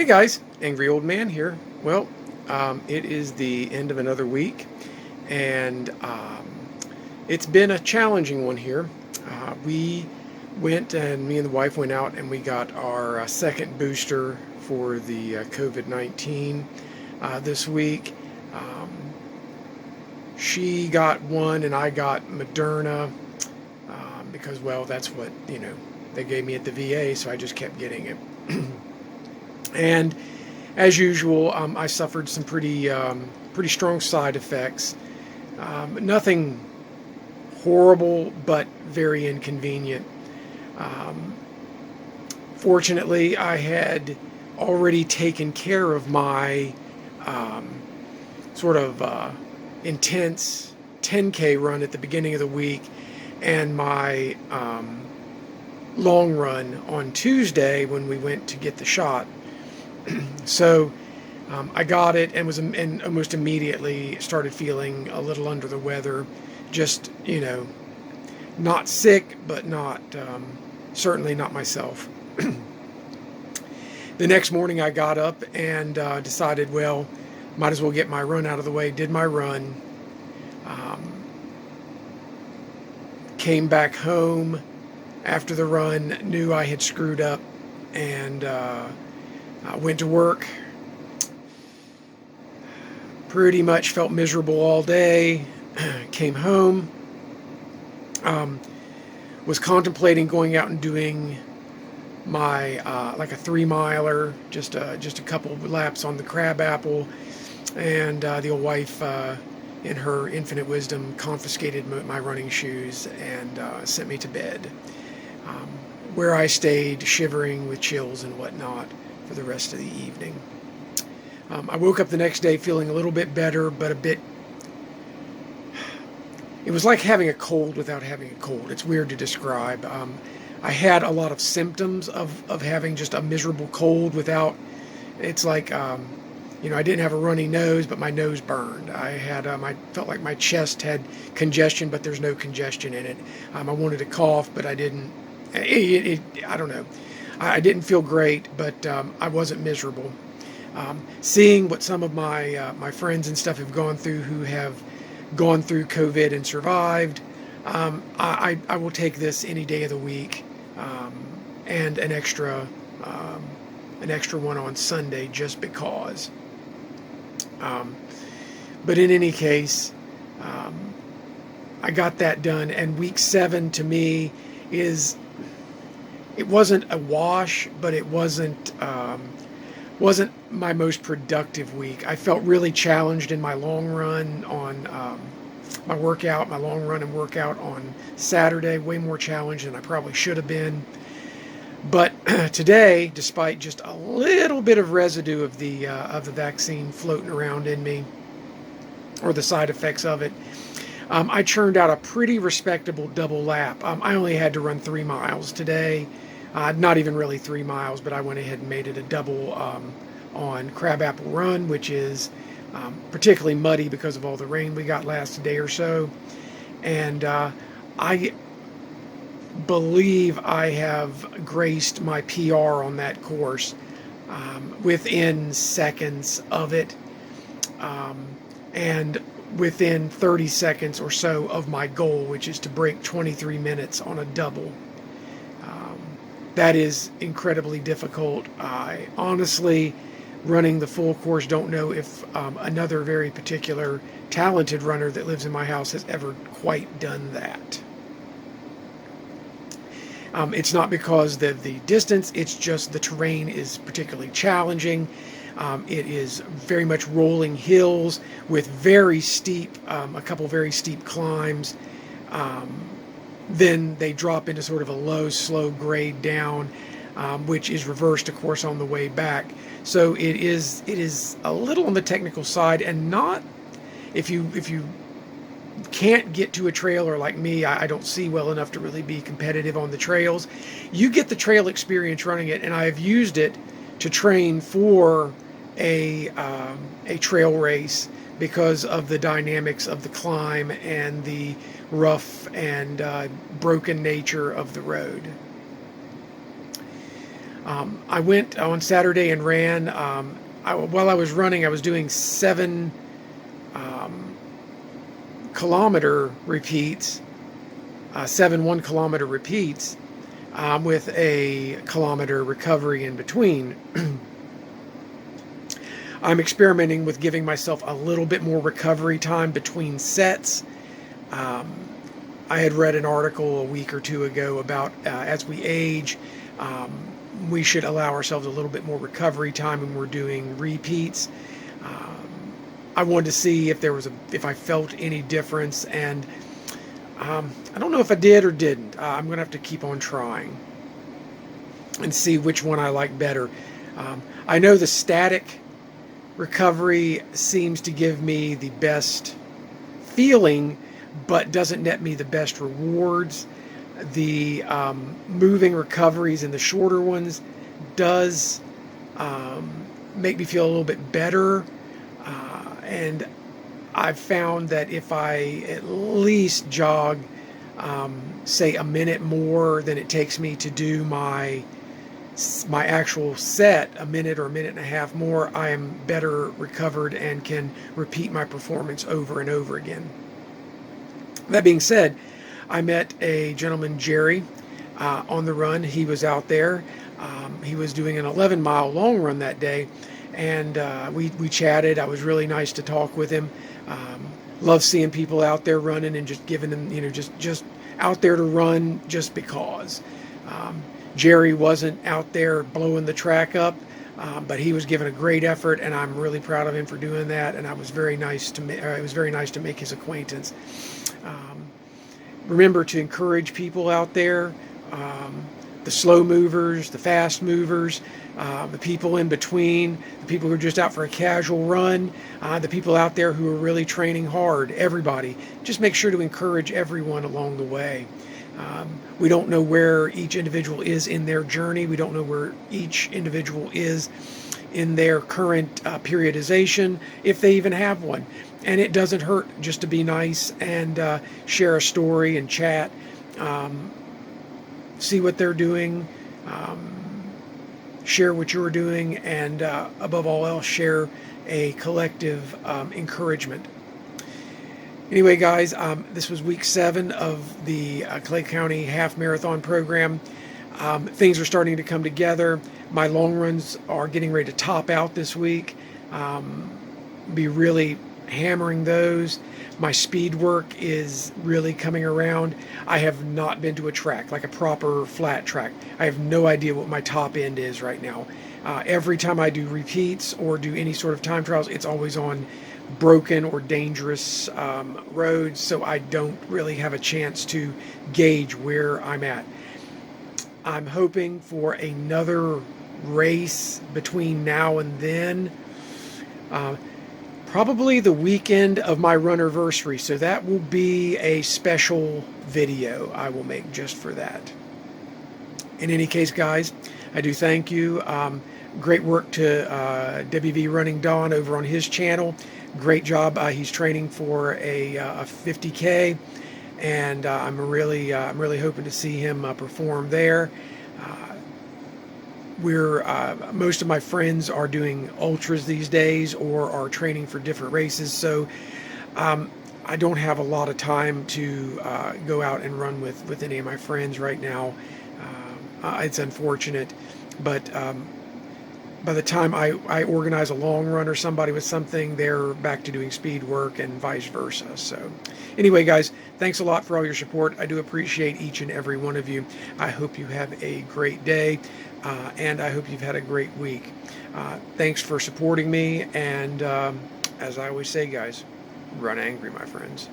guys, Angry Old Man here. Well, it is the end of another week, and it's been a challenging one here. We went, and me and the wife went out and we got our second booster for the COVID-19 this week. Um, she got one, and I got Moderna because, well, that's what, they gave me at the VA, so I just kept getting it. And as usual, I suffered some pretty strong side effects. Nothing horrible, but very inconvenient. Fortunately, I had already taken care of my sort of intense 10K run at the beginning of the week, and my long run on Tuesday when we went to get the shot. So I got it and almost immediately started feeling a little under the weather. Just, not sick, but not certainly not myself. The next morning I got up and decided, well, might as well get my run out of the way. Did my run. Came back home after the run, knew I had screwed up, and went to work. Pretty much felt miserable all day. Came home. Was contemplating going out and doing my like a 3-miler, just a couple of laps on the Crabapple, and the old wife, in her infinite wisdom, confiscated my running shoes and sent me to bed, where I stayed shivering with chills and whatnot for the rest of the evening. I woke up the next day feeling a little bit better, but it was like having a cold without having a cold. It's weird to describe. I had a lot of symptoms of having just a miserable cold without, it's like, I didn't have a runny nose, but my nose burned. I felt like my chest had congestion, but there's no congestion in it. I wanted to cough, but I didn't. I don't know. I didn't feel great, but I wasn't miserable. Seeing what some of my friends and stuff have gone through, who have gone through COVID and survived, I will take this any day of the week, and an extra one on Sunday just because. But in any case, I got that done, and week 7 to me it wasn't a wash, but it wasn't my most productive week. I felt really challenged in my long run on my long run and workout on Saturday, way more challenged than I probably should have been. But today, despite just a little bit of residue of the vaccine floating around in me, or the side effects of it, I churned out a pretty respectable double lap. I only had to run 3 miles today. Not even really 3 miles, but I went ahead and made it a double on Crabapple Run, which is particularly muddy because of all the rain we got last day or so. And I believe I have graced my PR on that course within seconds of it, and within 30 seconds or so of my goal, which is to break 23 minutes on a double. That is incredibly difficult. I honestly, running the full course, don't know if another very particular talented runner that lives in my house has ever quite done that. It's not because the distance, it's just the terrain is particularly challenging. It is very much rolling hills with very steep, a couple very steep climbs. Then they drop into sort of a low, slow grade down, which is reversed, of course, on the way back. So it is a little on the technical side, and not, if you can't get to a trailer like me, I don't see well enough to really be competitive on the trails. You get the trail experience running it, and I've used it to train for a trail race because of the dynamics of the climb and the rough and broken nature of the road. I went on Saturday and ran. While I was running, I was doing 7 kilometer repeats, 7 1 kilometer repeats, with a kilometer recovery in between. I'm experimenting with giving myself a little bit more recovery time between sets. I had read an article a week or two ago about as we age, we should allow ourselves a little bit more recovery time when we're doing repeats. I wanted to see if I felt any difference, and I don't know if I did or didn't. I'm going to have to keep on trying and see which one I like better. I know the static recovery seems to give me the best feeling, but doesn't net me the best rewards. The moving recoveries and the shorter ones does make me feel a little bit better. And I've found that if I at least jog, say, a minute more than it takes me to do my actual set, a minute or a minute and a half more, I am better recovered and can repeat my performance over and over again. That being said, I met a gentleman, Jerry, on the run. He was out there. He was doing an 11-mile long run that day, and we chatted. It was really nice to talk with him. Love seeing people out there running and just giving them, just out there to run just because. Jerry wasn't out there blowing the track up, but he was giving a great effort, and I'm really proud of him for doing that. And it was very nice to make his acquaintance. Remember to encourage people out there, the slow movers, the fast movers, the people in between, the people who are just out for a casual run, the people out there who are really training hard, everybody. Just make sure to encourage everyone along the way. We don't know where each individual is in their journey. We don't know where each individual is in their current periodization, if they even have one. And it doesn't hurt just to be nice and share a story and chat, see what they're doing, share what you're doing, and above all else, share a collective encouragement. Anyway, guys, this was week 7 of the Clay County Half Marathon program. Things are starting to come together. My long runs are getting ready to top out this week. Be really hammering those. My speed work is really coming around. I have not been to a track, like a proper flat track. I have no idea what my top end is right now. Every time I do repeats or do any sort of time trials, it's always on broken or dangerous roads, so I don't really have a chance to gauge where I'm at. I'm hoping for another race between now and then. Probably the weekend of my runnerversary, so that will be a special video I will make just for that. In any case, guys, I do thank you. Great work to WV Running Don over on his channel. Great job. He's training for a 50K, and I'm really hoping to see him perform there. Most of my friends are doing ultras these days or are training for different races, so I don't have a lot of time to go out and run with any of my friends right now. It's unfortunate, but by the time I organize a long run or somebody with something, they're back to doing speed work and vice versa. So anyway, guys, thanks a lot for all your support. I do appreciate each and every one of you. I hope you have a great day, and I hope you've had a great week. Thanks for supporting me, and as I always say, guys, run angry, my friends.